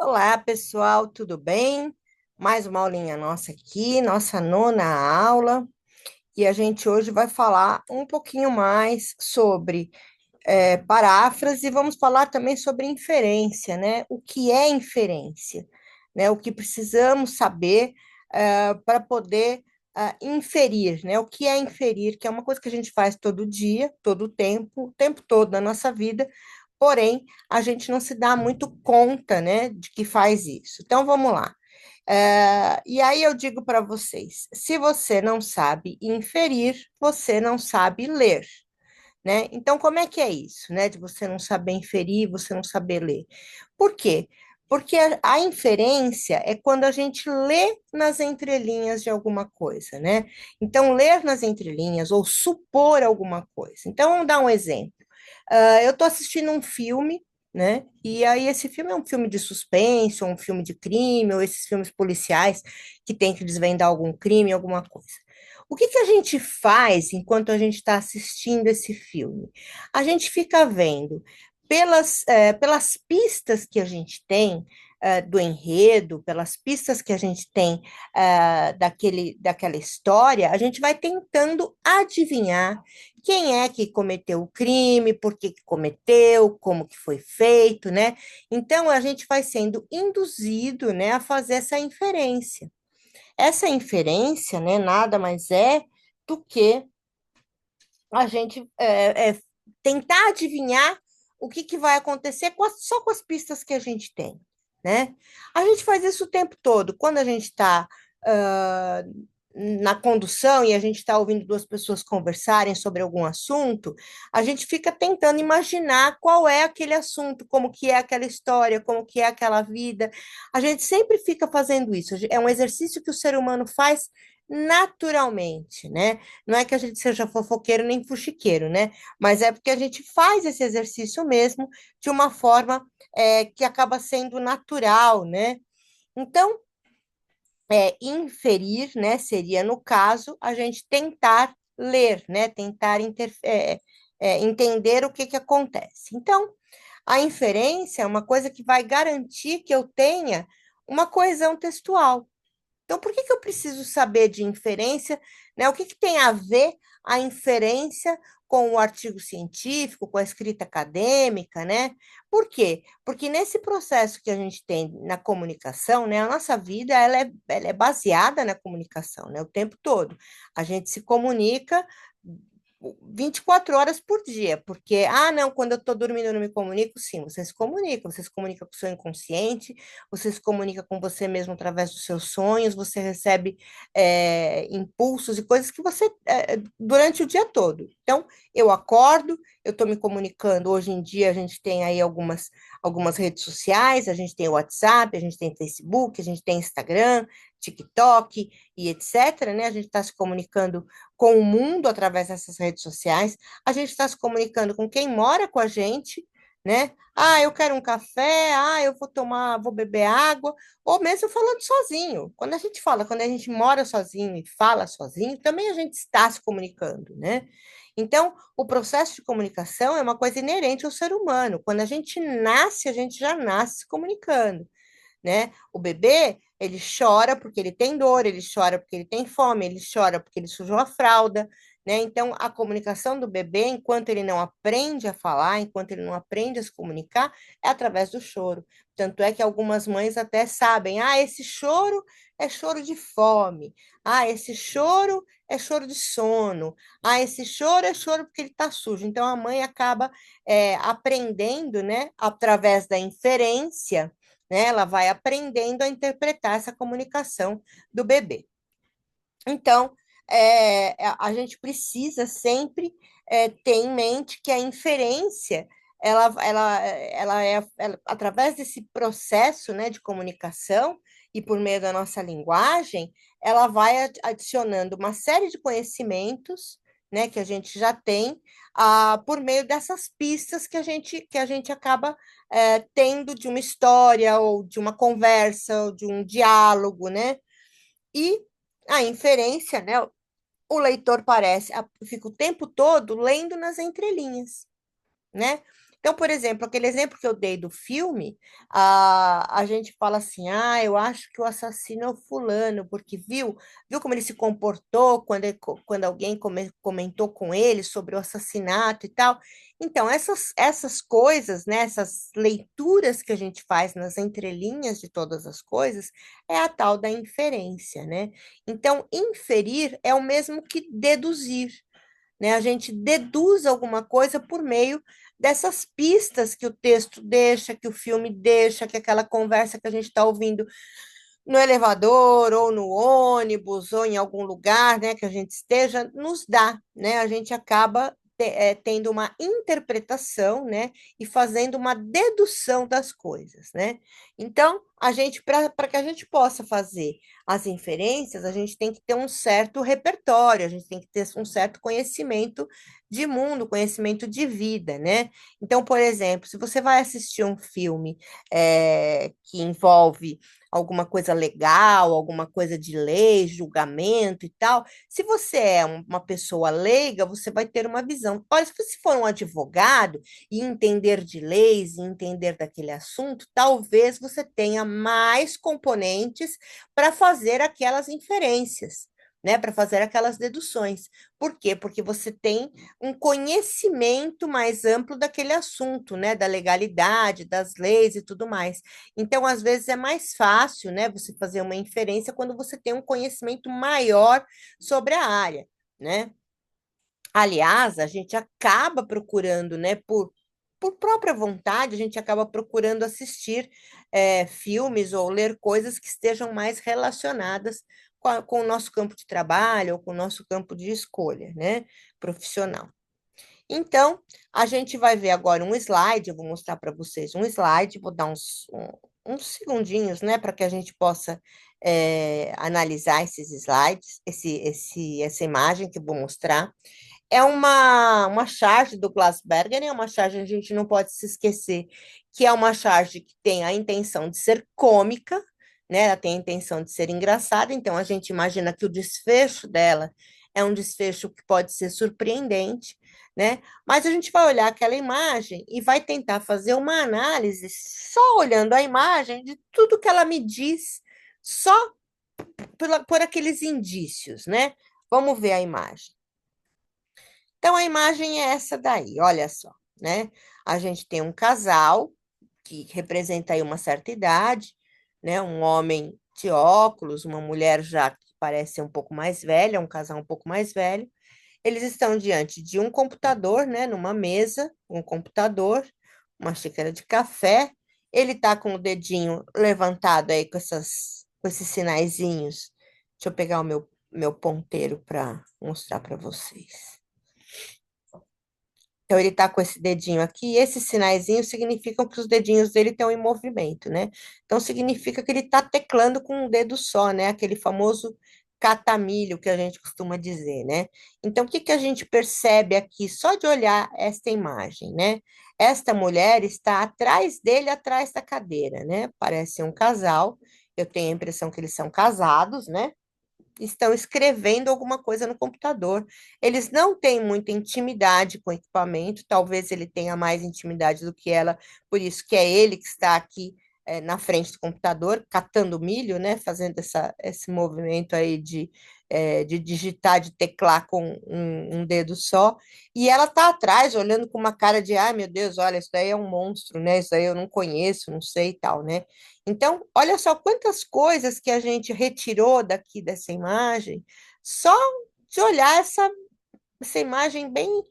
Olá, pessoal, tudo bem? Mais uma aulinha nossa aqui, nossa nona aula, e a gente hoje vai falar um pouquinho mais sobre paráfrase e vamos falar também sobre inferência, né? O que é inferência, né? O que precisamos saber para poder inferir, né? O que é inferir, que é uma coisa que a gente faz todo dia, todo o tempo todo da nossa vida, porém, a gente não se dá muito conta, né, de que faz isso. Então, vamos lá. E aí eu digo para vocês: se você não sabe inferir, você não sabe ler, né? Então, como é que é isso, né? De você não saber inferir, você não saber ler. Por quê? Porque a inferência é quando a gente lê nas entrelinhas de alguma coisa, né? Então, ler nas entrelinhas ou supor alguma coisa. Então, vamos dar um exemplo. Eu estou assistindo um filme, né? E aí esse filme é um filme de suspense, ou um filme de crime, ou esses filmes policiais que tem que desvendar algum crime, alguma coisa. O que que a gente faz enquanto a gente está assistindo esse filme? A gente fica vendo pelas pistas que a gente tem do enredo, pelas pistas que a gente tem daquela história, a gente vai tentando adivinhar quem é que cometeu o crime, por que que cometeu, como que foi feito, né? Então a gente vai sendo induzido, né, a fazer essa inferência. Essa inferência, né, nada mais é do que a gente tentar adivinhar o que que vai acontecer só com as pistas que a gente tem, né? A gente faz isso o tempo todo. Quando a gente está na condução e a gente está ouvindo duas pessoas conversarem sobre algum assunto, a gente fica tentando imaginar qual é aquele assunto, como que é aquela história, como que é aquela vida. A gente sempre fica fazendo isso. É um exercício que o ser humano faz naturalmente, né? Não é que a gente seja fofoqueiro nem fuxiqueiro, né? Mas é porque a gente faz esse exercício mesmo de uma forma que acaba sendo natural, né? Então, inferir, né, seria, no caso, a gente tentar ler, né, tentar entender o que que acontece. Então, a inferência é uma coisa que vai garantir que eu tenha uma coesão textual. Então, por que que eu preciso saber de inferência, né? O que que tem a ver a inferência com o artigo científico, com a escrita acadêmica, né? Por quê? Porque nesse processo que a gente tem na comunicação, né, a nossa vida ela é baseada na comunicação, né, o tempo todo. A gente se comunica 24 horas por dia, porque, não, quando eu estou dormindo eu não me comunico, sim, você se comunica com o seu inconsciente, você se comunica com você mesmo através dos seus sonhos, você recebe impulsos e coisas que você, durante o dia todo. Então, eu acordo, eu estou me comunicando, hoje em dia a gente tem aí algumas redes sociais, a gente tem o WhatsApp, a gente tem Facebook, a gente tem Instagram, TikTok e etc., né? A gente está se comunicando com o mundo através dessas redes sociais, a gente está se comunicando com quem mora com a gente, né? Eu quero um café, eu vou beber água, ou mesmo falando sozinho. Quando a gente mora sozinho e fala sozinho, também a gente está se comunicando, né? Então, o processo de comunicação é uma coisa inerente ao ser humano. Quando a gente nasce, a gente já nasce se comunicando, né? O bebê, ele chora porque ele tem dor, ele chora porque ele tem fome, ele chora porque ele sujou a fralda, né? Então, a comunicação do bebê, enquanto ele não aprende a falar, enquanto ele não aprende a se comunicar, é através do choro. Tanto é que algumas mães até sabem, esse choro é choro de fome, esse choro é choro de sono, esse choro é choro porque ele está sujo. Então, a mãe acaba aprendendo, né, através da inferência, né? Ela vai aprendendo a interpretar essa comunicação do bebê. Então, a gente precisa sempre ter em mente que a inferência, através desse processo, né, de comunicação e por meio da nossa linguagem, ela vai adicionando uma série de conhecimentos, né, que a gente já tem, por meio dessas pistas que a gente acaba tendo de uma história, ou de uma conversa, ou de um diálogo, né? E a inferência, né? O leitor fica o tempo todo lendo nas entrelinhas, né? Então, por exemplo, aquele exemplo que eu dei do filme, a gente fala assim, eu acho que o assassino é o fulano, porque viu como ele se comportou quando alguém comentou com ele sobre o assassinato e tal. Então, essas coisas, né, essas leituras que a gente faz nas entrelinhas de todas as coisas, é a tal da inferência, né? Então, inferir é o mesmo que deduzir, né? A gente deduz alguma coisa por meio dessas pistas que o texto deixa, que o filme deixa, que aquela conversa que a gente está ouvindo no elevador ou no ônibus ou em algum lugar, né, que a gente esteja, nos dá, né? A gente acaba tendo uma interpretação, né, e fazendo uma dedução das coisas, né? Então, para que a gente possa fazer as inferências, a gente tem que ter um certo repertório, a gente tem que ter um certo conhecimento de mundo, conhecimento de vida, né? Então, por exemplo, se você vai assistir um filme que envolve alguma coisa legal, alguma coisa de lei, julgamento e tal. Se você é uma pessoa leiga, você vai ter uma visão. Olha, se você for um advogado e entender de leis e entender daquele assunto, talvez você tenha mais componentes para fazer aquelas inferências. Né, para fazer aquelas deduções. Por quê? Porque você tem um conhecimento mais amplo daquele assunto, né, da legalidade, das leis e tudo mais. Então, às vezes é mais fácil, né, você fazer uma inferência quando você tem um conhecimento maior sobre a área, né? Aliás, a gente acaba procurando, né, por própria vontade, a gente acaba procurando assistir filmes ou ler coisas que estejam mais relacionadas com o nosso campo de trabalho ou com o nosso campo de escolha, né, profissional. Então, a gente vai ver agora um slide, eu vou mostrar para vocês um slide, vou dar uns segundinhos, né, para que a gente possa analisar esses slides, essa imagem que eu vou mostrar. É uma charge do Glassberger, é uma charge, a gente não pode se esquecer que é uma charge que tem a intenção de ser cômica, né, ela tem a intenção de ser engraçada, então a gente imagina que o desfecho dela é um desfecho que pode ser surpreendente, né? Mas a gente vai olhar aquela imagem e vai tentar fazer uma análise só olhando a imagem de tudo que ela me diz, só por aqueles indícios, né? Vamos ver a imagem. Então, a imagem é essa daí, olha só, né? A gente tem um casal que representa aí uma certa idade, né? Um homem de óculos, uma mulher já que parece ser um pouco mais velha, um casal um pouco mais velho. Eles estão diante de um computador, né? Numa mesa, um computador, uma xícara de café. Ele tá com o dedinho levantado aí com esses sinaizinhos. Deixa eu pegar o meu ponteiro para mostrar para vocês. Então, ele está com esse dedinho aqui, e esses sinaizinhos significam que os dedinhos dele estão em movimento, né? Então, significa que ele está teclando com um dedo só, né? Aquele famoso catamilho que a gente costuma dizer, né? Então, o que que a gente percebe aqui só de olhar esta imagem, né? Esta mulher está atrás dele, atrás da cadeira, né? Parece um casal. Eu tenho a impressão que eles são casados, né? Estão escrevendo alguma coisa no computador. Eles não têm muita intimidade com o equipamento, talvez ele tenha mais intimidade do que ela, por isso que é ele que está aqui na frente do computador, catando milho, né? Fazendo esse movimento aí de digitar, de teclar com um dedo só. E ela está atrás, olhando com uma cara de, ai meu Deus, olha, isso daí é um monstro, né? Isso daí eu não conheço, não sei e tal, né? Então, olha só quantas coisas que a gente retirou daqui dessa imagem, só de olhar essa imagem bem,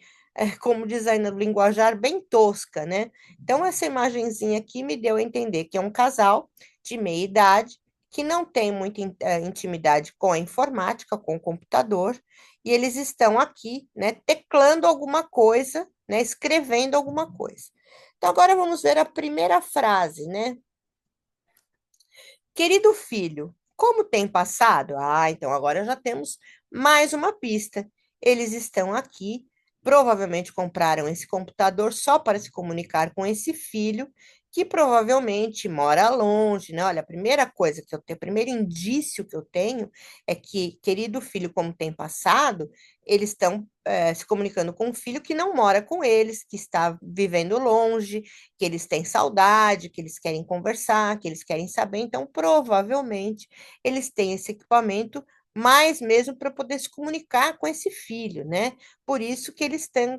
como diz aí no linguajar, bem tosca, né? Então, essa imagenzinha aqui me deu a entender que é um casal de meia idade, que não tem muita intimidade com a informática, com o computador, e eles estão aqui, né, teclando alguma coisa, né, escrevendo alguma coisa. Então, agora vamos ver a primeira frase, né? Querido filho, como tem passado? Então agora já temos mais uma pista. Eles estão aqui, provavelmente compraram esse computador só para se comunicar com esse filho que provavelmente mora longe, né? Olha, a primeira coisa que eu tenho, o primeiro indício que eu tenho é que, querido filho, como tem passado, eles estão se comunicando com um filho que não mora com eles, que está vivendo longe, que eles têm saudade, que eles querem conversar, que eles querem saber. Então, provavelmente, eles têm esse equipamento mais mesmo para poder se comunicar com esse filho, né? Por isso que eles têm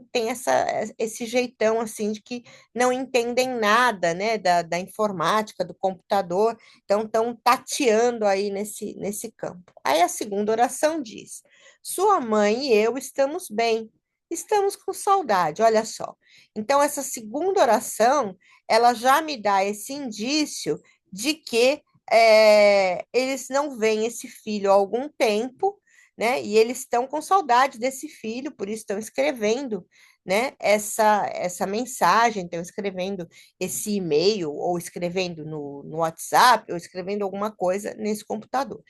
esse jeitão assim de que não entendem nada, né, da informática, do computador, então estão tateando aí nesse campo. Aí a segunda oração diz: Sua mãe e eu estamos bem, estamos com saudade, olha só. Então, essa segunda oração, ela já me dá esse indício de que eles não veem esse filho há algum tempo, né? E eles estão com saudade desse filho, por isso estão escrevendo, né, essa mensagem, estão escrevendo esse e-mail, ou escrevendo no WhatsApp, ou escrevendo alguma coisa nesse computador.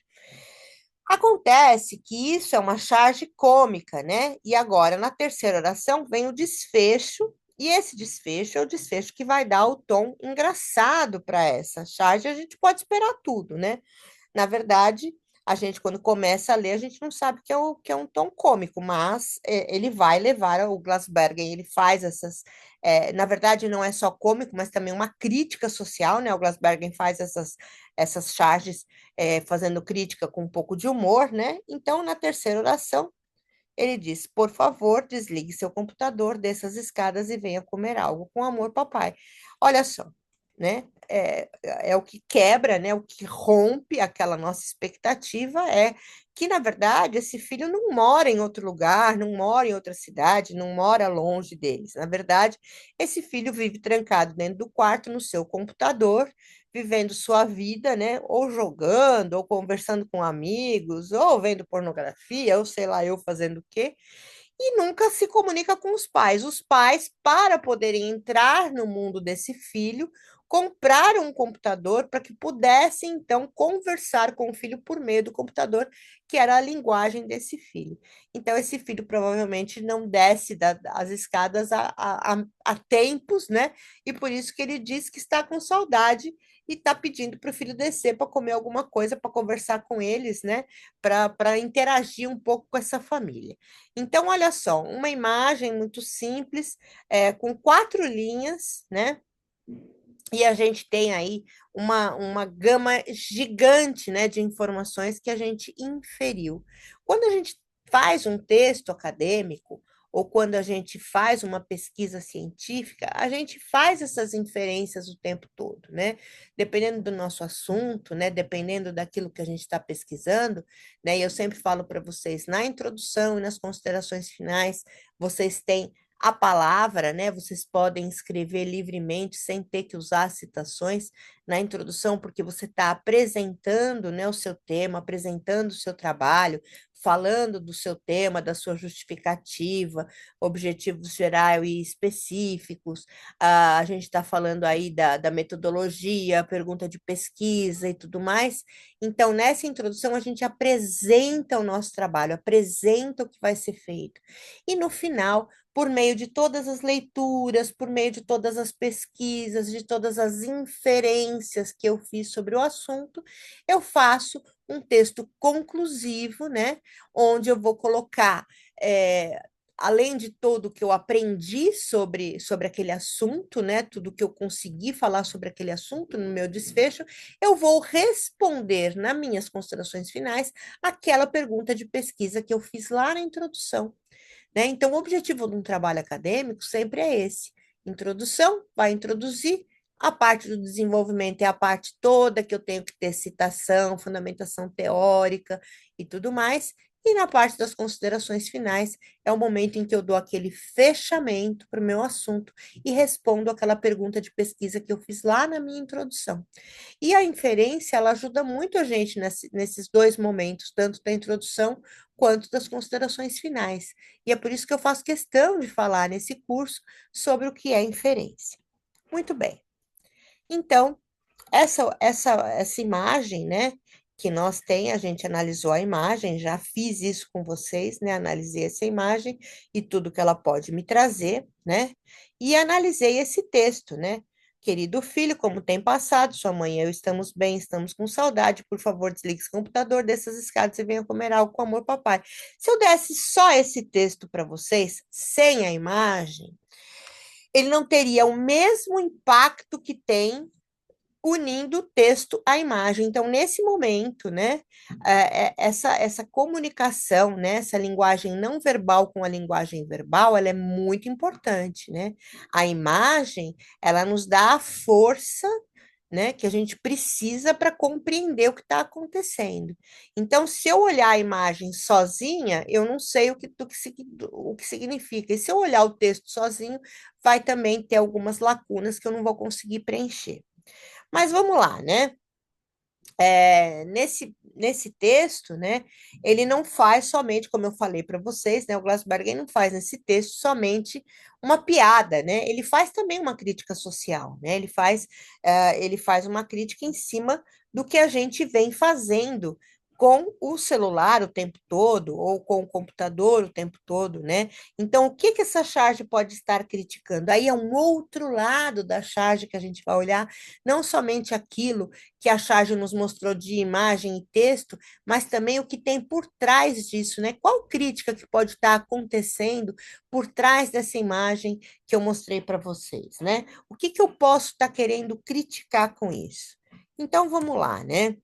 Acontece que isso é uma charge cômica, né? E agora, na terceira oração, vem o desfecho, e esse desfecho é o desfecho que vai dar o tom engraçado para essa charge. A gente pode esperar tudo, né? Na verdade, a gente, quando começa a ler, a gente não sabe que é um tom cômico, mas ele vai levar, o Glasbergen, ele faz na verdade, não é só cômico, mas também uma crítica social, né? O Glasbergen faz essas charges fazendo crítica com um pouco de humor, né? Então, na terceira oração, ele diz: Por favor, desligue seu computador, desça as escadas e venha comer algo. Com amor, papai. Olha só, né? É o que quebra, né? O que rompe aquela nossa expectativa é que, na verdade, esse filho não mora em outro lugar, não mora em outra cidade, não mora longe deles. Na verdade, esse filho vive trancado dentro do quarto, no seu computador, vivendo sua vida, né? Ou jogando, ou conversando com amigos, ou vendo pornografia, ou sei lá eu fazendo o quê, e nunca se comunica com os pais. Os pais, para poderem entrar no mundo desse filho, compraram um computador para que pudessem, então, conversar com o filho por meio do computador, que era a linguagem desse filho. Então, esse filho provavelmente não desce as escadas há tempos, né? E por isso que ele diz que está com saudade e está pedindo para o filho descer para comer alguma coisa, para conversar com eles, né? Para interagir um pouco com essa família. Então, olha só, uma imagem muito simples, com quatro linhas, né? E a gente tem aí uma gama gigante, né, de informações que a gente inferiu. Quando a gente faz um texto acadêmico, ou quando a gente faz uma pesquisa científica, a gente faz essas inferências o tempo todo, né? Dependendo do nosso assunto, né? Dependendo daquilo que a gente está pesquisando, né? E eu sempre falo para vocês, na introdução e nas considerações finais, vocês têm a palavra, né? Vocês podem escrever livremente, sem ter que usar citações na introdução, porque você está apresentando, né, o seu tema, apresentando o seu trabalho, falando do seu tema, da sua justificativa, objetivos gerais e específicos. A gente está falando aí da metodologia, pergunta de pesquisa e tudo mais. Então, nessa introdução, a gente apresenta o nosso trabalho, apresenta o que vai ser feito. E no final, por meio de todas as leituras, por meio de todas as pesquisas, de todas as inferências que eu fiz sobre o assunto, eu faço um texto conclusivo, né, onde eu vou colocar, além de tudo que eu aprendi sobre aquele assunto, né, tudo que eu consegui falar sobre aquele assunto no meu desfecho, eu vou responder nas minhas considerações finais aquela pergunta de pesquisa que eu fiz lá na introdução, né? Então, o objetivo de um trabalho acadêmico sempre é esse: introdução, vai introduzir, a parte do desenvolvimento é a parte toda que eu tenho que ter citação, fundamentação teórica e tudo mais. E na parte das considerações finais é o momento em que eu dou aquele fechamento para o meu assunto e respondo aquela pergunta de pesquisa que eu fiz lá na minha introdução. E a inferência, ela ajuda muito a gente nesses dois momentos, tanto da introdução quanto das considerações finais. E é por isso que eu faço questão de falar nesse curso sobre o que é inferência. Muito bem. Então, essa imagem, né, que nós tem, a gente analisou a imagem, já fiz isso com vocês, né, analisei essa imagem e tudo que ela pode me trazer, né, e analisei esse texto, né, Querido filho, como tem passado? Sua mãe e eu estamos bem, estamos com saudade. Por favor, desligue esse computador, desça as escadas e venha comer algo com amor, papai. Se eu desse só esse texto para vocês, sem a imagem, ele não teria o mesmo impacto que tem unindo o texto à imagem. Então, nesse momento, né, essa comunicação, né, essa linguagem não verbal com a linguagem verbal, ela é muito importante, né? A imagem, ela nos dá a força, né, que a gente precisa para compreender o que está acontecendo. Então, se eu olhar a imagem sozinha, eu não sei o que significa. E se eu olhar o texto sozinho, vai também ter algumas lacunas que eu não vou conseguir preencher. Mas vamos lá, né? Nesse texto, né, ele não faz somente, como eu falei para vocês, né, o Glasbergen não faz nesse texto somente uma piada, né, ele faz também uma crítica social, né, ele faz uma crítica em cima do que a gente vem fazendo com o celular o tempo todo, ou com o computador o tempo todo, né? Então, o que que essa charge pode estar criticando? Aí é um outro lado da charge que a gente vai olhar, não somente aquilo que a charge nos mostrou de imagem e texto, mas também o que tem por trás disso, né? Qual crítica que pode estar acontecendo por trás dessa imagem que eu mostrei para vocês, né? O que que eu posso estar querendo criticar com isso? Então vamos lá, né?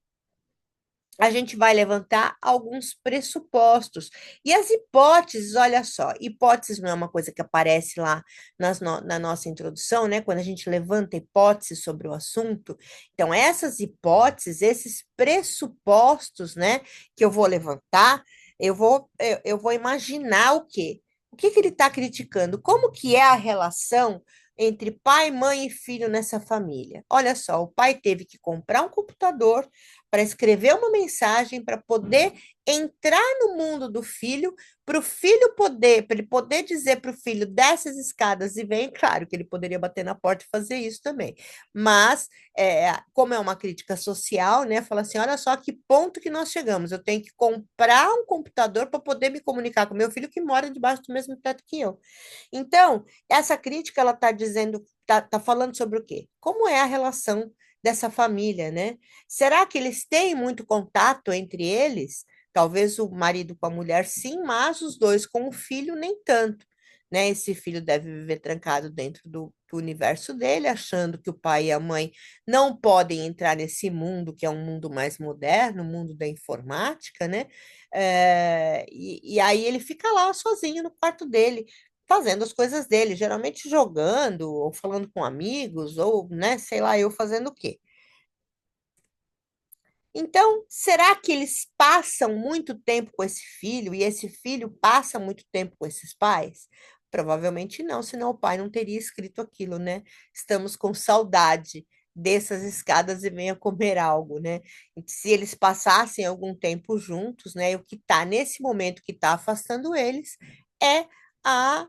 A gente vai levantar alguns pressupostos. E as hipóteses, olha só, hipóteses não é uma coisa que aparece lá na nossa introdução, né? Quando a gente levanta hipóteses sobre o assunto. Então, essas hipóteses, esses pressupostos, né, que eu vou levantar, eu vou imaginar o quê? O que que ele está criticando? Como que é a relação entre pai, mãe e filho nessa família? Olha só, o pai teve que comprar um computador para escrever uma mensagem, para poder entrar no mundo do filho, para o filho poder, para ele poder dizer para o filho, desce as escadas e vem, claro que ele poderia bater na porta e fazer isso também. Mas, como é uma crítica social, né, fala assim, olha só que ponto que nós chegamos, eu tenho que comprar um computador para poder me comunicar com meu filho que mora debaixo do mesmo teto que eu. Então, essa crítica, ela está dizendo, tá falando sobre o quê? Como é a relação dessa família, né? Será que eles têm muito contato entre eles? Talvez o marido com a mulher, sim, mas os dois com o filho, nem tanto. Né? Esse filho deve viver trancado dentro do universo dele, achando que o pai e a mãe não podem entrar nesse mundo, que é um mundo mais moderno, o mundo da informática, né? E aí ele fica lá sozinho no quarto dele, fazendo as coisas dele, geralmente jogando, ou falando com amigos, ou, né, sei lá, eu fazendo o quê? Então, será que eles passam muito tempo com esse filho e esse filho passa muito tempo com esses pais? Provavelmente não, senão o pai não teria escrito aquilo, né? Estamos com saudade dessas escadas e venha comer algo, né? E se eles passassem algum tempo juntos, né? O que está nesse momento que está afastando eles é a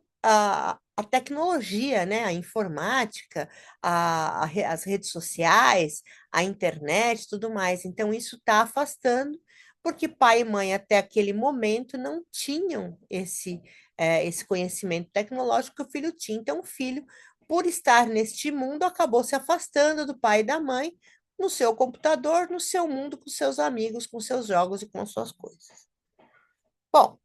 tecnologia, né? A informática, as redes sociais, a internet, tudo mais. Então, isso está afastando, porque pai e mãe, até aquele momento, não tinham esse conhecimento tecnológico que o filho tinha. Então, o filho, por estar neste mundo, acabou se afastando do pai e da mãe, no seu computador, no seu mundo, com seus amigos, com seus jogos e com as suas coisas. Bom,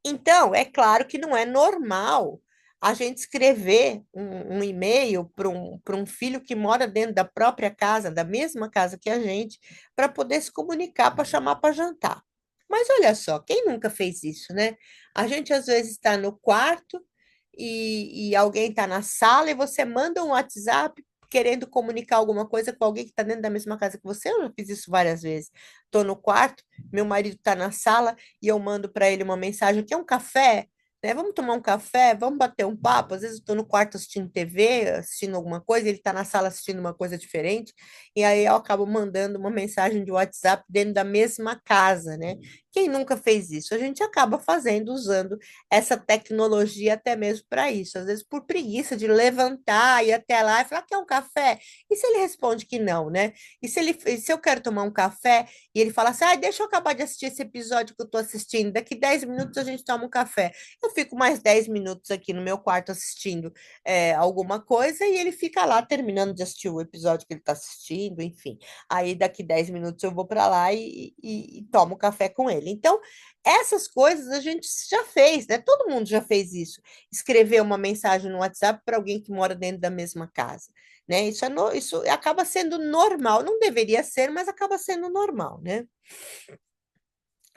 então, é claro que não é normal a gente escrever um e-mail para um filho que mora dentro da própria casa, da mesma casa que a gente, para poder se comunicar, para chamar para jantar. Mas olha só, quem nunca fez isso, né? A gente às vezes está no quarto e alguém está na sala e você manda um WhatsApp querendo comunicar alguma coisa com alguém que está dentro da mesma casa que você. Eu já fiz isso várias vezes. Estou no quarto, meu marido está na sala e eu mando para ele uma mensagem, quer um café? Né? Vamos tomar um café, vamos bater um papo. Às vezes eu estou no quarto assistindo TV, assistindo alguma coisa, ele está na sala assistindo uma coisa diferente, e aí eu acabo mandando uma mensagem de WhatsApp dentro da mesma casa, né? Quem nunca fez isso? A gente acaba fazendo, usando essa tecnologia até mesmo para isso. Às vezes por preguiça de levantar, ir até lá e falar, quer um café? E se ele responde que não, né? E se eu quero tomar um café e ele fala assim, ah, deixa eu acabar de assistir esse episódio que eu estou assistindo, daqui 10 minutos a gente toma um café. Eu fico mais 10 minutos aqui no meu quarto assistindo alguma coisa e ele fica lá terminando de assistir o episódio que ele está assistindo, enfim. Aí daqui 10 minutos eu vou para lá e tomo café com ele. Então, essas coisas a gente já fez, né? Todo mundo já fez isso. Escrever uma mensagem no WhatsApp para alguém que mora dentro da mesma casa, né? Isso acaba sendo normal. Não deveria ser, mas acaba sendo normal, né?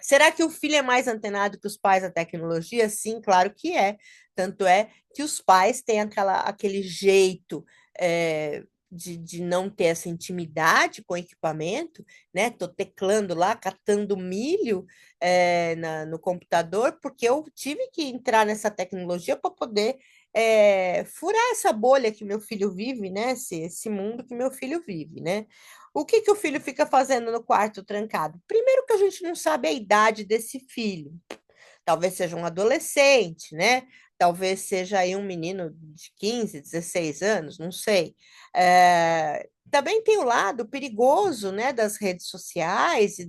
Será que o filho é mais antenado que os pais da tecnologia? Sim, claro que é. Tanto é que os pais têm aquele jeito de não ter essa intimidade com o equipamento, né? Tô teclando lá, catando milho no computador, porque eu tive que entrar nessa tecnologia para poder furar essa bolha que meu filho vive, né? Esse mundo que meu filho vive, né? O que que o filho fica fazendo no quarto trancado? Primeiro que a gente não sabe a idade desse filho. Talvez seja um adolescente, né? Talvez seja aí um menino de 15, 16 anos, não sei. Também tem o lado perigoso, né, das redes sociais e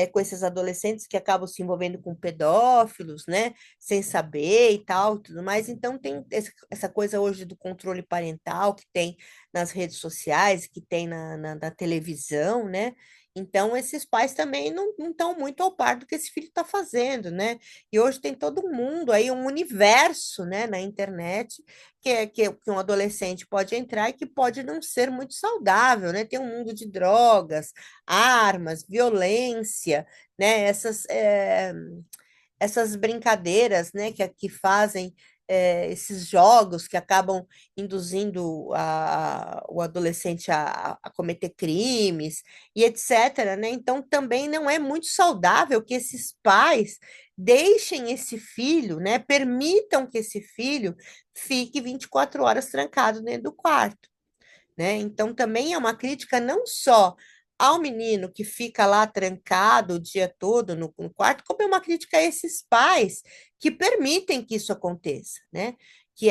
com esses adolescentes que acabam se envolvendo com pedófilos, né, sem saber e tal, tudo mais. Então tem essa coisa hoje do controle parental que tem nas redes sociais, que tem na televisão, né? Então, esses pais também não estão muito ao par do que esse filho está fazendo, né? E hoje tem todo um mundo aí, um universo, né, na internet, que um adolescente pode entrar e que pode não ser muito saudável, né? Tem um mundo de drogas, armas, violência, né? Essas brincadeiras, né, que fazem esses jogos que acabam induzindo o adolescente a cometer crimes e etc., né? Então também não é muito saudável que esses pais deixem esse filho, né, permitam que esse filho fique 24 horas trancado dentro do quarto, né? Então, também é uma crítica não só ao menino que fica lá trancado o dia todo no quarto, como é uma crítica a esses pais que permitem que isso aconteça, né? Que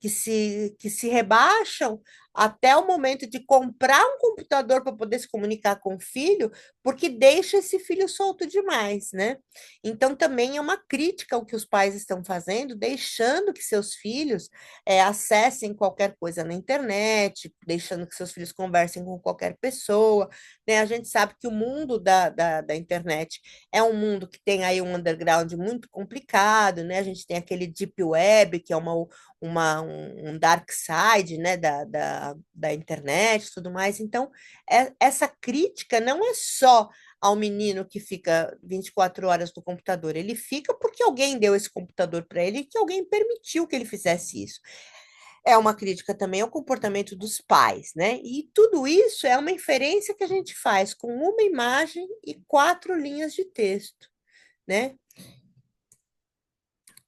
se rebaixam até o momento de comprar um computador para poder se comunicar com o filho, porque deixa esse filho solto demais, né? Então, também é uma crítica ao que os pais estão fazendo, deixando que seus filhos acessem qualquer coisa na internet, deixando que seus filhos conversem com qualquer pessoa, né? A gente sabe que o mundo da internet é um mundo que tem aí um underground muito complicado, né? A gente tem aquele deep web, que é um dark side, né? Da internet e tudo mais. Então, essa crítica não é só ao menino que fica 24 horas no computador. Ele fica porque alguém deu esse computador para ele e que alguém permitiu que ele fizesse isso. É uma crítica também ao comportamento dos pais, né? E tudo isso é uma inferência que a gente faz com uma imagem e 4 linhas de texto, né?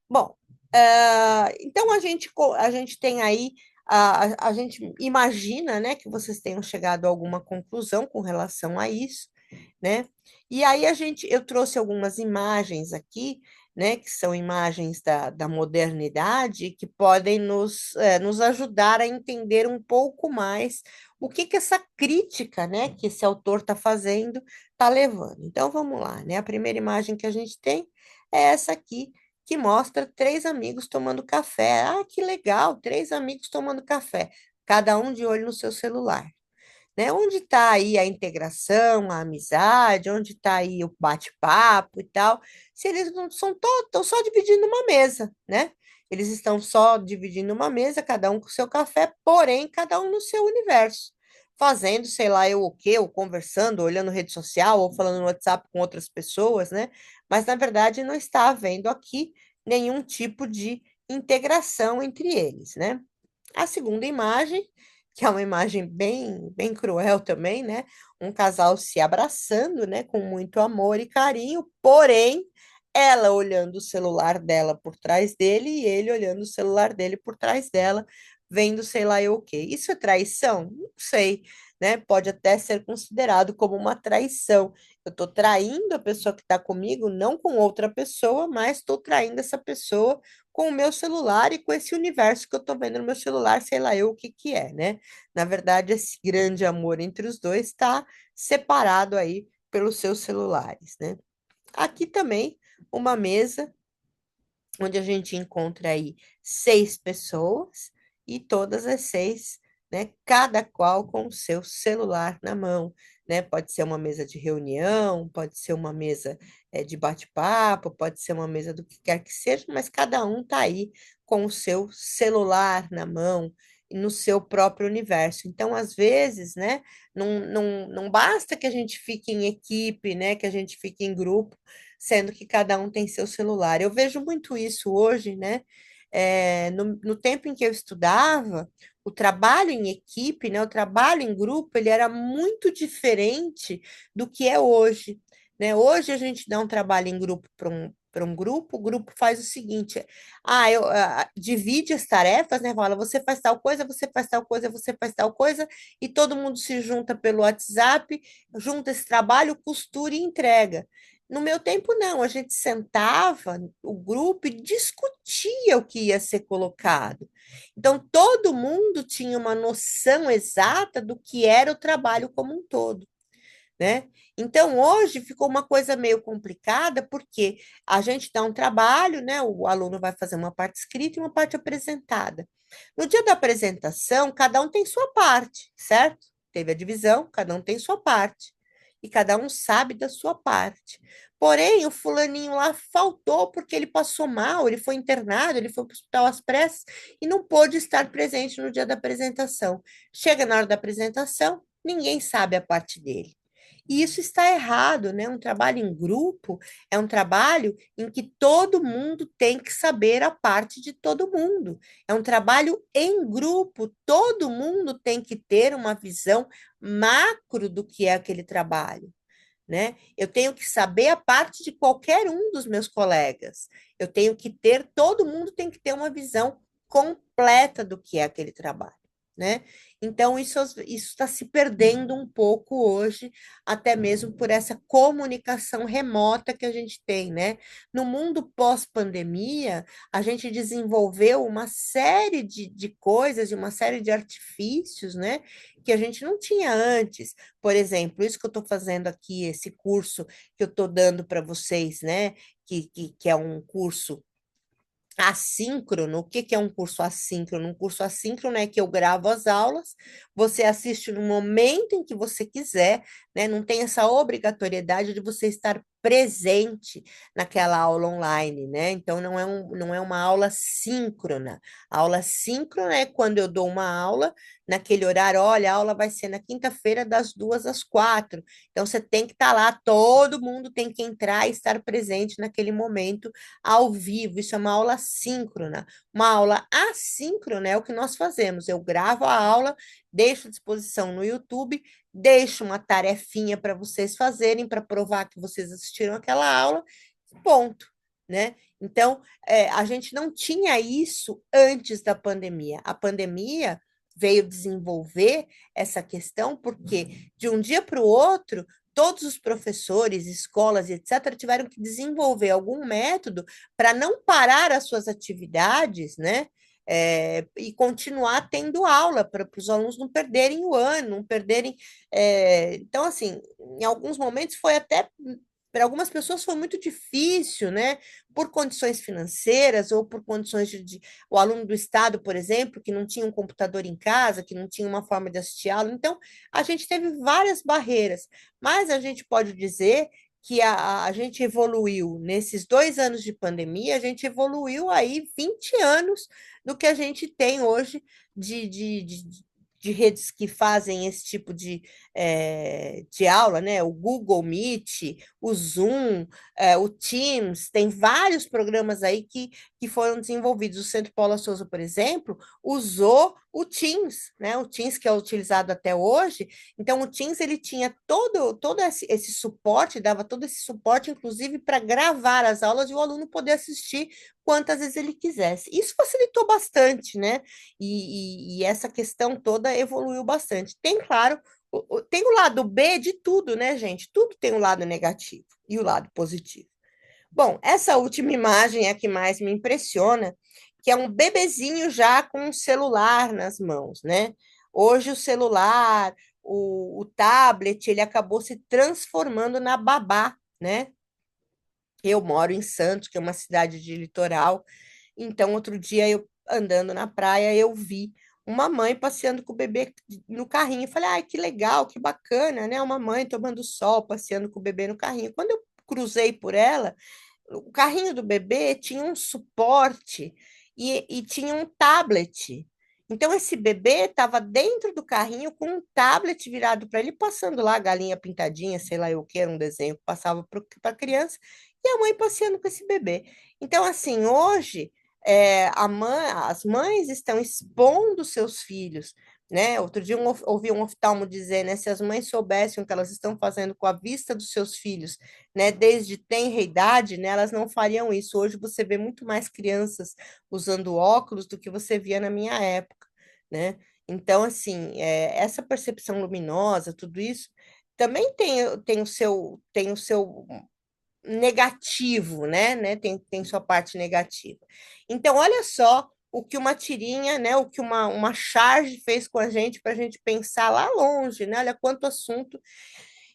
Bom, então a gente tem aí, a gente imagina, né, que vocês tenham chegado a alguma conclusão com relação a isso, né? E aí eu trouxe algumas imagens aqui, né, que são imagens da modernidade, que podem nos ajudar a entender um pouco mais o que que essa crítica, né, que esse autor está fazendo, está levando. Então, vamos lá, né? A primeira imagem que a gente tem é essa aqui, que mostra 3 amigos tomando café. Ah, que legal, 3 amigos tomando café, cada um de olho no seu celular, né? Onde está aí a integração, a amizade, onde está aí o bate-papo e tal, se eles não são todos, estão só dividindo uma mesa, né? Eles estão só dividindo uma mesa, cada um com seu café, porém, cada um no seu universo, fazendo, sei lá, eu o quê, ou conversando, olhando rede social, ou falando no WhatsApp com outras pessoas, né? Mas, na verdade, não está havendo aqui nenhum tipo de integração entre eles, né? A segunda imagem, que é uma imagem bem, bem cruel também, né? Um casal se abraçando, né? Com muito amor e carinho, porém, ela olhando o celular dela por trás dele e ele olhando o celular dele por trás dela, vendo sei lá eu o quê. Isso é traição? Não sei, né? Pode até ser considerado como uma traição. Eu estou traindo a pessoa que está comigo, não com outra pessoa, mas estou traindo essa pessoa com o meu celular e com esse universo que eu estou vendo no meu celular, sei lá eu o que que é, né? Na verdade, esse grande amor entre os dois está separado aí pelos seus celulares, né? Aqui também uma mesa onde a gente encontra aí 6 pessoas e todas as 6, né, cada qual com o seu celular na mão, né? Pode ser uma mesa de reunião, pode ser uma mesa de bate-papo, pode ser uma mesa do que quer que seja, mas cada um está aí com o seu celular na mão e no seu próprio universo. Então, às vezes, né, não basta que a gente fique em equipe, né, que a gente fique em grupo, sendo que cada um tem seu celular. Eu vejo muito isso hoje, né? No tempo em que eu estudava, o trabalho em equipe, né, o trabalho em grupo, ele era muito diferente do que é hoje, né? Hoje a gente dá um trabalho em grupo para um grupo, o grupo faz o seguinte: divide as tarefas, né? Fala, você faz tal coisa, você faz tal coisa, você faz tal coisa, e todo mundo se junta pelo WhatsApp, junta esse trabalho, costura e entrega. No meu tempo, não, a gente sentava, o grupo, e discutia o que ia ser colocado. Então, todo mundo tinha uma noção exata do que era o trabalho como um todo, né? Então, hoje ficou uma coisa meio complicada, porque a gente dá um trabalho, né? O aluno vai fazer uma parte escrita e uma parte apresentada. No dia da apresentação, cada um tem sua parte, certo? Teve a divisão, cada um tem sua parte. E cada um sabe da sua parte. Porém, o fulaninho lá faltou porque ele passou mal, ele foi internado, ele foi para o hospital às pressas e não pôde estar presente no dia da apresentação. Chega na hora da apresentação, ninguém sabe a parte dele. E isso está errado, né? Um trabalho em grupo é um trabalho em que todo mundo tem que saber a parte de todo mundo. É um trabalho em grupo, todo mundo tem que ter uma visão macro do que é aquele trabalho, né? Eu tenho que saber a parte de qualquer um dos meus colegas. Eu tenho que ter, todo mundo tem que ter uma visão completa do que é aquele trabalho, né? Então, isso está se perdendo um pouco hoje, até mesmo por essa comunicação remota que a gente tem, né? No mundo pós-pandemia, a gente desenvolveu uma série de coisas, e uma série de artifícios, né? Que a gente não tinha antes. Por exemplo, isso que eu estou fazendo aqui, esse curso que eu estou dando para vocês, né? Que é um curso assíncrono. O que que é um curso assíncrono? Um curso assíncrono é que eu gravo as aulas, você assiste no momento em que você quiser, né? Não tem essa obrigatoriedade de você estar presente naquela aula online, né? Então não é uma aula síncrona. A aula síncrona é quando eu dou uma aula naquele horário, olha, a aula vai ser na quinta-feira das 2 às 4. Então você tem que estar lá, todo mundo tem que entrar e estar presente naquele momento ao vivo. Isso é uma aula síncrona. Uma aula assíncrona é o que nós fazemos. Eu gravo a aula, deixo à disposição no YouTube, deixo uma tarefinha para vocês fazerem, para provar que vocês assistiram aquela aula, ponto, né? Então, a gente não tinha isso antes da pandemia. A pandemia veio desenvolver essa questão porque, de um dia para o outro, todos os professores, escolas, etc., tiveram que desenvolver algum método para não parar as suas atividades, né? E continuar tendo aula para os alunos não perderem o ano, não perderem. Então, assim, em alguns momentos foi até. Para algumas pessoas foi muito difícil, né? Por condições financeiras ou por condições o aluno do estado, por exemplo, que não tinha um computador em casa, que não tinha uma forma de assistir aula. Então, a gente teve várias barreiras, mas a gente pode dizer que a gente evoluiu nesses 2 anos de pandemia, a gente evoluiu aí 20 anos do que a gente tem hoje de, de, de, de redes que fazem esse tipo de aula, né? O Google Meet, o Zoom, o Teams, tem vários programas aí que foram desenvolvidos. O Centro Paula Souza, por exemplo, usou o Teams, né? O Teams que é utilizado até hoje. Então, o Teams ele tinha todo esse suporte, dava todo esse suporte, inclusive para gravar as aulas e o aluno poder assistir quantas vezes ele quisesse. Isso facilitou bastante, né? E essa questão toda evoluiu bastante. Tem, claro, tem o lado B de tudo, né, gente? Tudo tem o lado negativo e o lado positivo. Bom, essa última imagem é a que mais me impressiona, que é um bebezinho já com um celular nas mãos, né? Hoje o celular, o tablet, ele acabou se transformando na babá, né? Eu moro em Santos, que é uma cidade de litoral, então outro dia eu andando na praia, eu vi uma mãe passeando com o bebê no carrinho. Eu falei, ai, que legal, que bacana, né? Uma mãe tomando sol, passeando com o bebê no carrinho. Quando eu cruzei por ela, o carrinho do bebê tinha um suporte e tinha um tablet. Então, esse bebê estava dentro do carrinho com um tablet virado para ele, passando lá a galinha pintadinha, sei lá eu o que, era um desenho que passava para a criança, e a mãe passeando com esse bebê. Então, assim, hoje, as mães estão expondo seus filhos, né? Outro dia ouvi um oftalmo dizer, né? Se as mães soubessem o que elas estão fazendo com a vista dos seus filhos, né, desde tenra idade, né, elas não fariam isso. Hoje você vê muito mais crianças usando óculos do que você via na minha época, né? Então, assim, essa percepção luminosa, tudo isso, também tem o seu negativo, né? Tem sua parte negativa. Então, olha só o que uma tirinha, né? O que uma charge fez com a gente para a gente pensar lá longe, né? Olha quanto assunto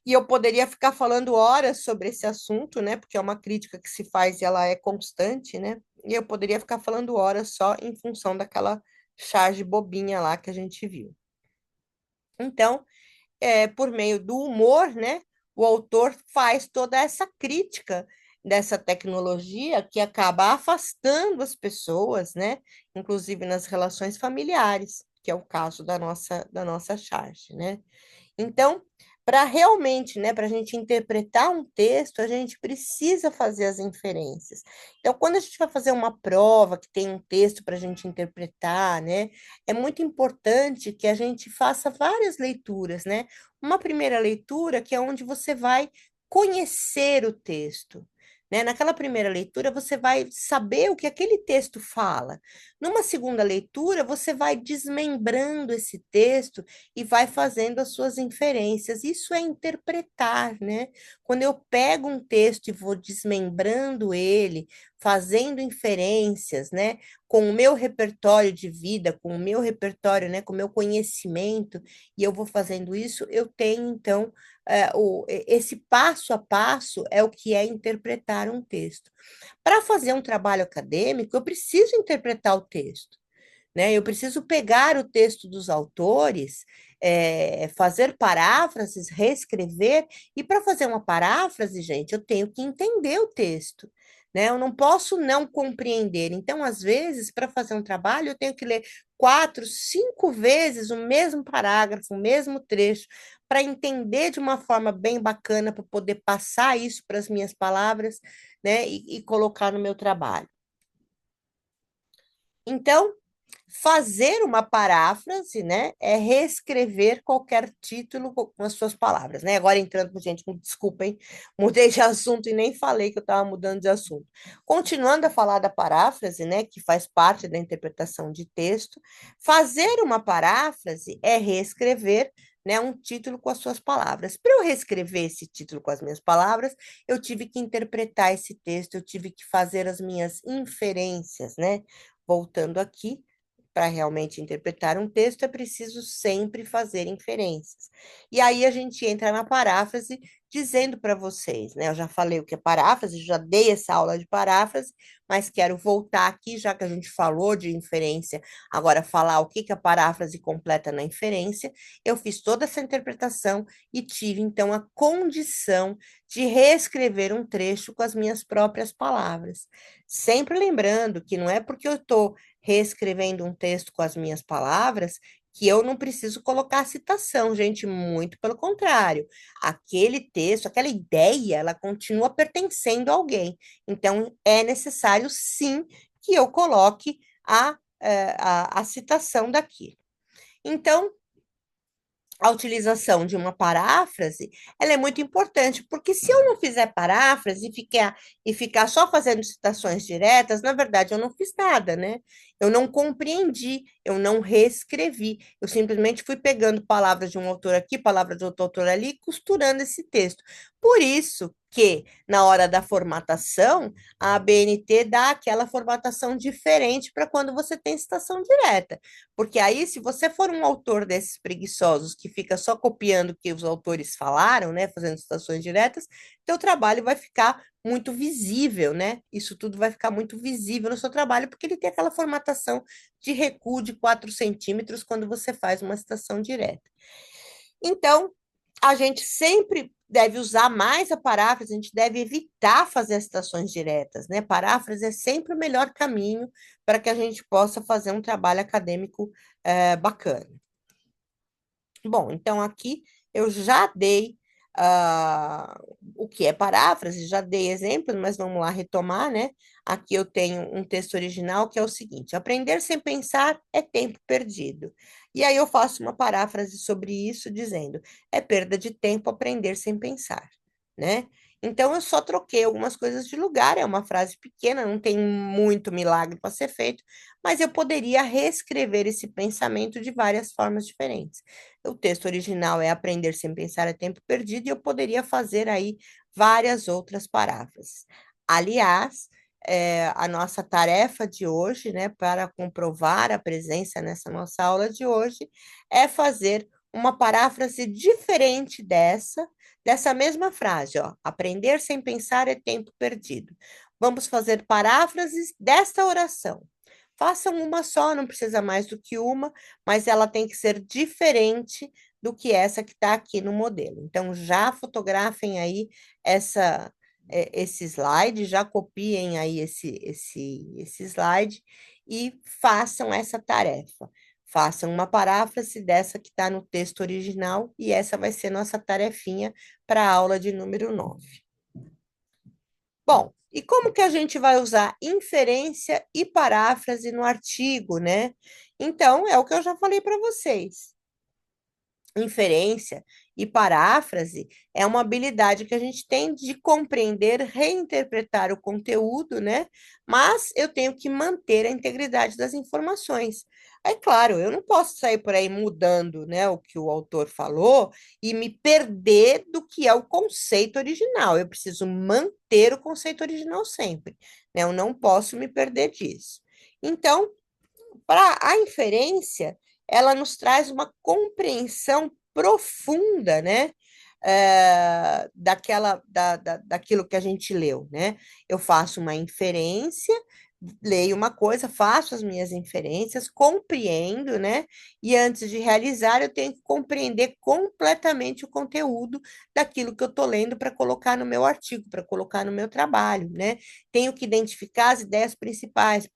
e eu poderia ficar falando horas sobre esse assunto, né? Porque é uma crítica que se faz e ela é constante, né? E eu poderia ficar falando horas só em função daquela charge bobinha lá que a gente viu. Então, por meio do humor, né? O autor faz toda essa crítica dessa tecnologia que acaba afastando as pessoas, né? Inclusive nas relações familiares, que é o caso da nossa charge, né? Então, para realmente, né, para a gente interpretar um texto, a gente precisa fazer as inferências. Então, quando a gente vai fazer uma prova que tem um texto para a gente interpretar, né, é muito importante que a gente faça várias leituras, né? Uma primeira leitura que é onde você vai conhecer o texto. Né? Naquela primeira leitura, você vai saber o que aquele texto fala. Numa segunda leitura, você vai desmembrando esse texto e vai fazendo as suas inferências. Isso é interpretar, né? Quando eu pego um texto e vou desmembrando ele, fazendo inferências, né? Com o meu repertório de vida, com o meu repertório, né? Com o meu conhecimento, e eu vou fazendo isso, eu tenho, então, esse passo a passo é o que é interpretar um texto. Para fazer um trabalho acadêmico, eu preciso interpretar o texto, né? Eu preciso pegar o texto dos autores, fazer paráfrases, reescrever, e para fazer uma paráfrase, gente, eu tenho que entender o texto. Né? Eu não posso não compreender. Então, às vezes, para fazer um trabalho, eu tenho que ler 4, 5 vezes o mesmo parágrafo, o mesmo trecho, para entender de uma forma bem bacana, para poder passar isso para as minhas palavras, né? E colocar no meu trabalho. Então, fazer uma paráfrase, né, é reescrever qualquer título com as suas palavras, né? Agora entrando, gente, desculpem, mudei de assunto e nem falei que eu estava mudando de assunto. Continuando a falar da paráfrase, né, que faz parte da interpretação de texto, fazer uma paráfrase é reescrever, né, um título com as suas palavras. Para eu reescrever esse título com as minhas palavras, eu tive que interpretar esse texto, eu tive que fazer as minhas inferências, né? Voltando aqui, para realmente interpretar um texto, é preciso sempre fazer inferências. E aí a gente entra na paráfrase, dizendo para vocês, né? Eu já falei o que é paráfrase, já dei essa aula de paráfrase, mas quero voltar aqui, já que a gente falou de inferência, agora falar o que que a paráfrase completa na inferência. Eu fiz toda essa interpretação e tive, então, a condição de reescrever um trecho com as minhas próprias palavras. Sempre lembrando que não é porque eu estou reescrevendo um texto com as minhas palavras, que eu não preciso colocar citação, gente, muito pelo contrário. Aquele texto, aquela ideia, ela continua pertencendo a alguém. Então, é necessário, sim, que eu coloque a citação daqui. Então, a utilização de uma paráfrase, ela é muito importante, porque se eu não fizer paráfrase e ficar só fazendo citações diretas, na verdade eu não fiz nada, né? Eu não compreendi, eu não reescrevi, eu simplesmente fui pegando palavras de um autor aqui, palavras de outro autor ali, e costurando esse texto. Por isso que, na hora da formatação, a ABNT dá aquela formatação diferente para quando você tem citação direta. Porque aí, se você for um autor desses preguiçosos que fica só copiando o que os autores falaram, né, fazendo citações diretas, teu trabalho vai ficar muito visível, né? Isso tudo vai ficar muito visível no seu trabalho, porque ele tem aquela formatação de recuo de 4 centímetros quando você faz uma citação direta. Então, a gente sempre deve usar mais a paráfrase, a gente deve evitar fazer as citações diretas, né? Paráfrase é sempre o melhor caminho para que a gente possa fazer um trabalho acadêmico bacana. Bom, então aqui eu já dei o que é paráfrase, já dei exemplos, mas vamos lá retomar, né? Aqui eu tenho um texto original que é o seguinte: aprender sem pensar é tempo perdido. E aí eu faço uma paráfrase sobre isso, dizendo: é perda de tempo aprender sem pensar, né? Então eu só troquei algumas coisas de lugar, é uma frase pequena, não tem muito milagre para ser feito, mas eu poderia reescrever esse pensamento de várias formas diferentes. O texto original é aprender sem pensar é tempo perdido, e eu poderia fazer aí várias outras paráfrases. Aliás, a nossa tarefa de hoje, né, para comprovar a presença nessa nossa aula de hoje, é fazer uma paráfrase diferente dessa mesma frase, ó. Aprender sem pensar é tempo perdido. Vamos fazer paráfrases desta oração. Façam uma só, não precisa mais do que uma, mas ela tem que ser diferente do que essa que está aqui no modelo. Então, já fotografem aí esse slide, já copiem aí esse slide e façam essa tarefa. Façam uma paráfrase dessa que está no texto original, e essa vai ser nossa tarefinha para a aula de número 9. Bom, e como que a gente vai usar inferência e paráfrase no artigo, né? Então, é o que eu já falei para vocês. Inferência e paráfrase é uma habilidade que a gente tem de compreender, reinterpretar o conteúdo, né? Mas eu tenho que manter a integridade das informações. É claro, eu não posso sair por aí mudando, né, o que o autor falou e me perder do que é o conceito original. Eu preciso manter o conceito original sempre, né? Eu não posso me perder disso. Então, para a inferência, ela nos traz uma compreensão profunda, né? Daquilo que a gente leu, né? Eu faço uma inferência, leio uma coisa, faço as minhas inferências, compreendo, né? E antes de realizar, eu tenho que compreender completamente o conteúdo daquilo que eu estou lendo para colocar no meu artigo, para colocar no meu trabalho, né? Tenho que identificar as ideias principais.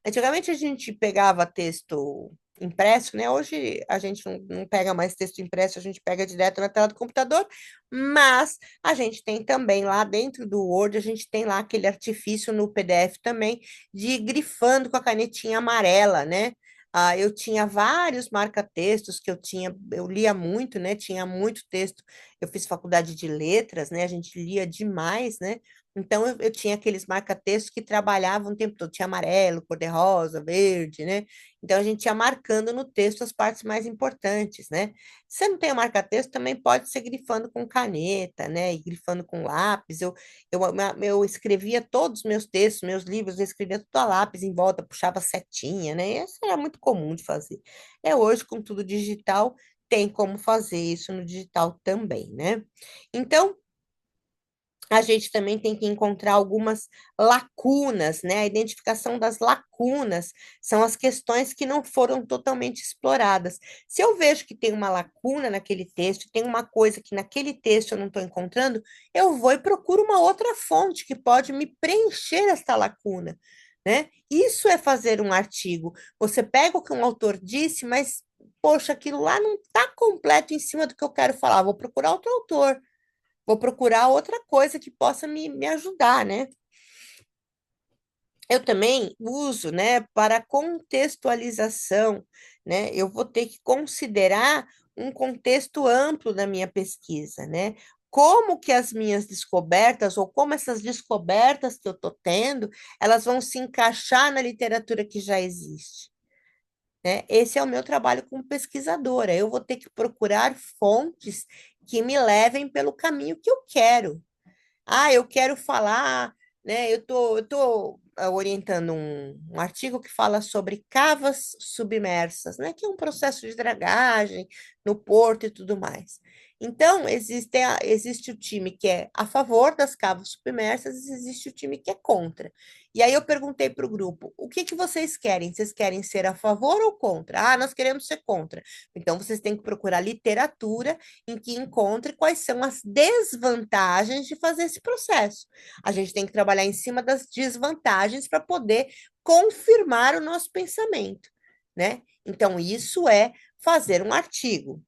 Antigamente a gente pegava texto impresso, né? Hoje a gente não pega mais texto impresso, a gente pega direto na tela do computador, mas a gente tem também lá dentro do Word, a gente tem lá aquele artifício no PDF também de ir grifando com a canetinha amarela, né? Eu tinha vários marca-textos que eu lia muito, né? Tinha muito texto. Eu fiz faculdade de letras, né? A gente lia demais, né? Então eu tinha aqueles marca-textos que trabalhavam o tempo todo, tinha amarelo, cor-de-rosa, verde, né? Então a gente ia marcando no texto as partes mais importantes, né? Se você não tem marca-texto, também pode ser grifando com caneta, né? E grifando com lápis. Eu escrevia todos os meus textos, meus livros, eu escrevia tudo a lápis em volta, puxava setinha, né? Isso era muito comum de fazer. Hoje, com tudo digital, tem como fazer isso no digital também, né? Então, a gente também tem que encontrar algumas lacunas, né? A identificação das lacunas são as questões que não foram totalmente exploradas. Se eu vejo que tem uma lacuna naquele texto, tem uma coisa que naquele texto eu não estou encontrando, eu vou e procuro uma outra fonte que pode me preencher esta lacuna, né? Isso é fazer um artigo. Você pega o que um autor disse, mas, poxa, aquilo lá não está completo em cima do que eu quero falar, vou procurar outro autor. Vou procurar outra coisa que possa me ajudar, né? eu também uso, né, para contextualização, né? Eu vou ter que considerar um contexto amplo da minha pesquisa, né? Como que as minhas descobertas, ou como essas descobertas que eu estou tendo, elas vão se encaixar na literatura que já existe, né? Esse é o meu trabalho como pesquisadora. Eu vou ter que procurar fontes que me levem pelo caminho que eu quero. Ah, eu quero falar, né? Eu tô orientando um artigo que fala sobre cavas submersas, né? Que é um processo de dragagem no porto e tudo mais. Então, existe o time que é a favor das cavas submersas e existe o time que é contra. E aí eu perguntei para o grupo, o que que vocês querem? Vocês querem ser a favor ou contra? Ah, nós queremos ser contra. Então, vocês têm que procurar literatura em que encontre quais são as desvantagens de fazer esse processo. A gente tem que trabalhar em cima das desvantagens para poder confirmar o nosso pensamento, né? Então, isso é fazer um artigo.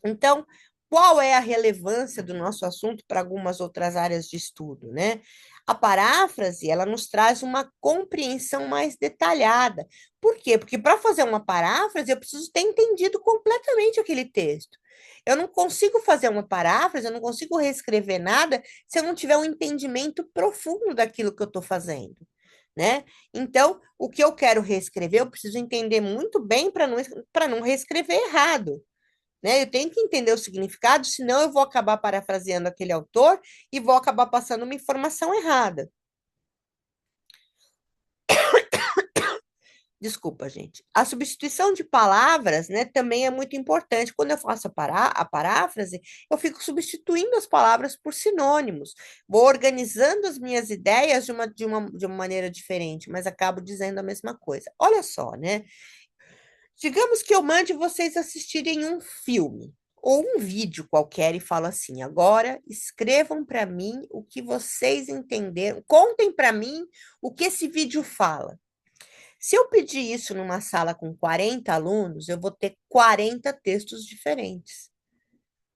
Então, qual é a relevância do nosso assunto para algumas outras áreas de estudo, né? A paráfrase, ela nos traz uma compreensão mais detalhada. Por quê? Porque para fazer uma paráfrase, eu preciso ter entendido completamente aquele texto. Eu não consigo fazer uma paráfrase, eu não consigo reescrever nada se eu não tiver um entendimento profundo daquilo que eu estou fazendo, né? Então, o que eu quero reescrever, eu preciso entender muito bem para não reescrever errado, né? Eu tenho que entender o significado, senão eu vou acabar parafraseando aquele autor e vou acabar passando uma informação errada. Desculpa, gente. A substituição de palavras, né, também é muito importante. Quando eu faço a paráfrase, eu fico substituindo as palavras por sinônimos. Vou organizando as minhas ideias de uma maneira diferente, mas acabo dizendo a mesma coisa. Olha só, né? Digamos que eu mande vocês assistirem um filme ou um vídeo qualquer e falo assim: agora escrevam para mim o que vocês entenderam, contem para mim o que esse vídeo fala. Se eu pedir isso numa sala com 40 alunos, eu vou ter 40 textos diferentes,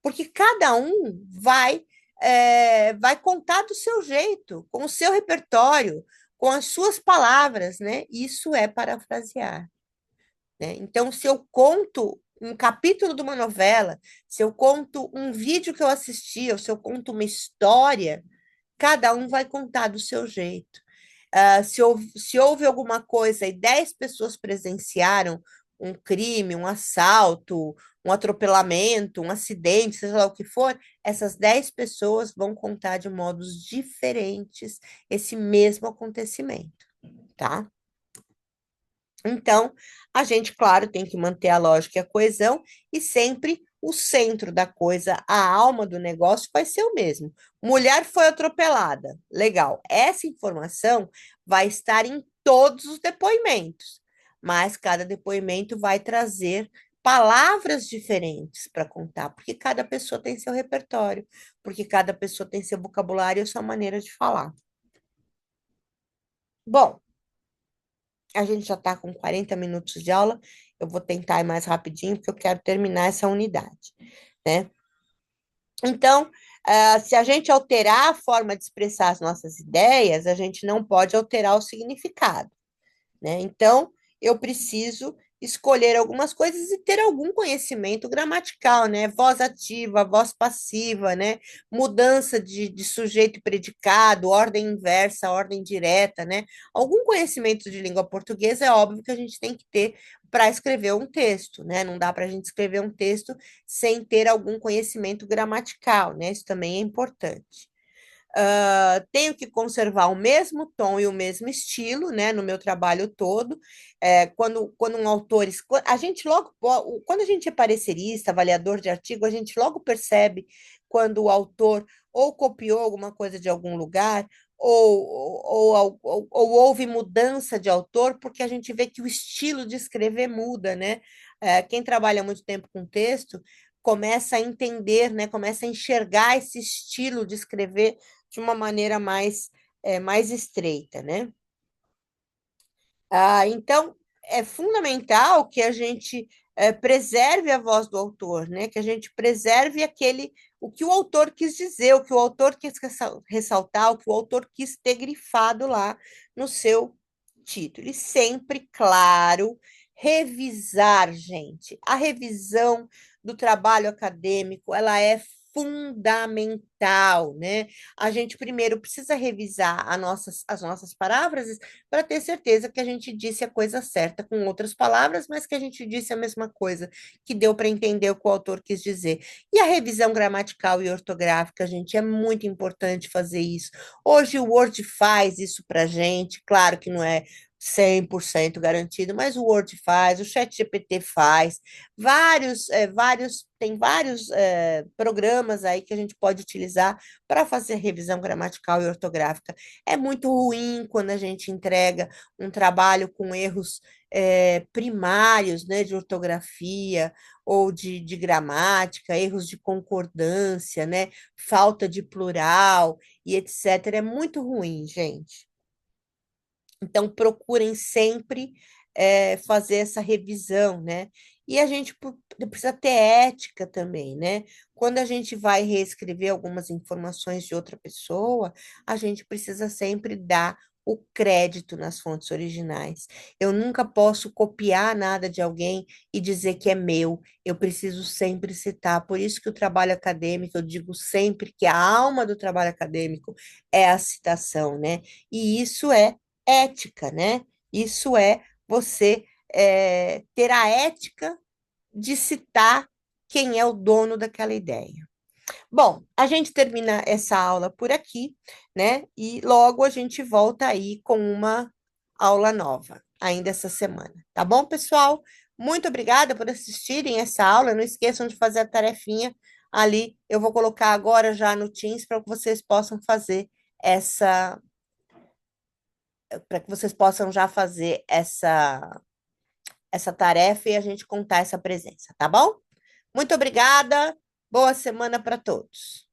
porque cada um vai contar do seu jeito, com o seu repertório, com as suas palavras, né? Isso é parafrasear, né? Então, se eu conto um capítulo de uma novela, se eu conto um vídeo que eu assisti, ou se eu conto uma história, cada um vai contar do seu jeito. Se houve alguma coisa e 10 pessoas presenciaram um crime, um assalto, um atropelamento, um acidente, seja lá o que for, essas 10 pessoas vão contar de modos diferentes esse mesmo acontecimento, tá? Então, a gente, claro, tem que manter a lógica e a coesão, e sempre o centro da coisa, a alma do negócio, vai ser o mesmo. Mulher foi atropelada. Legal. Essa informação vai estar em todos os depoimentos, mas cada depoimento vai trazer palavras diferentes para contar, porque cada pessoa tem seu repertório, porque cada pessoa tem seu vocabulário e sua maneira de falar. Bom, a gente já está com 40 minutos de aula, eu vou tentar ir mais rapidinho, porque eu quero terminar essa unidade, né? Então, se a gente alterar a forma de expressar as nossas ideias, a gente não pode alterar o significado, né? Então, eu preciso escolher algumas coisas e ter algum conhecimento gramatical, né? Voz ativa, voz passiva, né? Mudança de sujeito e predicado, ordem inversa, ordem direta, né? Algum conhecimento de língua portuguesa é óbvio que a gente tem que ter para escrever um texto, né? Não dá para a gente escrever um texto sem ter algum conhecimento gramatical, né? Isso também é importante. Tenho que conservar o mesmo tom e o mesmo estilo, né, no meu trabalho todo. Quando um autor, a gente logo, quando a gente é parecerista, avaliador de artigo, a gente logo percebe quando o autor ou copiou alguma coisa de algum lugar, ou houve mudança de autor, porque a gente vê que o estilo de escrever muda, né? Quem trabalha muito tempo com texto começa a entender, né? Começa a enxergar esse estilo de escrever de uma maneira mais estreita, né? Então, é fundamental que a gente preserve a voz do autor, né? Que a gente preserve o que o autor quis dizer, o que o autor quis ressaltar, o que o autor quis ter grifado lá no seu título. E sempre, claro, revisar, gente. A revisão do trabalho acadêmico, ela é fundamental, né? A gente primeiro precisa revisar as nossas palavras para ter certeza que a gente disse a coisa certa com outras palavras, mas que a gente disse a mesma coisa, que deu para entender o que o autor quis dizer. E a revisão gramatical e ortográfica, gente, é muito importante fazer isso. Hoje o Word faz isso para a gente, claro que não é 100% garantido, mas o Word faz, o ChatGPT faz, tem vários programas aí que a gente pode utilizar para fazer revisão gramatical e ortográfica. É muito ruim quando a gente entrega um trabalho com erros primários, né, de ortografia ou de gramática, erros de concordância, né, falta de plural e etc. É muito ruim, gente. Então, procurem sempre fazer essa revisão, né? E a gente precisa ter ética também, né? Quando a gente vai reescrever algumas informações de outra pessoa, a gente precisa sempre dar o crédito nas fontes originais. Eu nunca posso copiar nada de alguém e dizer que é meu. Eu preciso sempre citar. Por isso que o trabalho acadêmico, eu digo sempre que a alma do trabalho acadêmico é a citação, né? E isso é ética, né? Isso é você ter a ética de citar quem é o dono daquela ideia. Bom, a gente termina essa aula por aqui, né? E logo a gente volta aí com uma aula nova, ainda essa semana. Tá bom, pessoal? Muito obrigada por assistirem essa aula. Não esqueçam de fazer a tarefinha ali. Eu vou colocar agora já no Teams para que vocês possam fazer essa para que vocês possam já fazer essa tarefa e a gente contar essa presença, tá bom? Muito obrigada, boa semana para todos.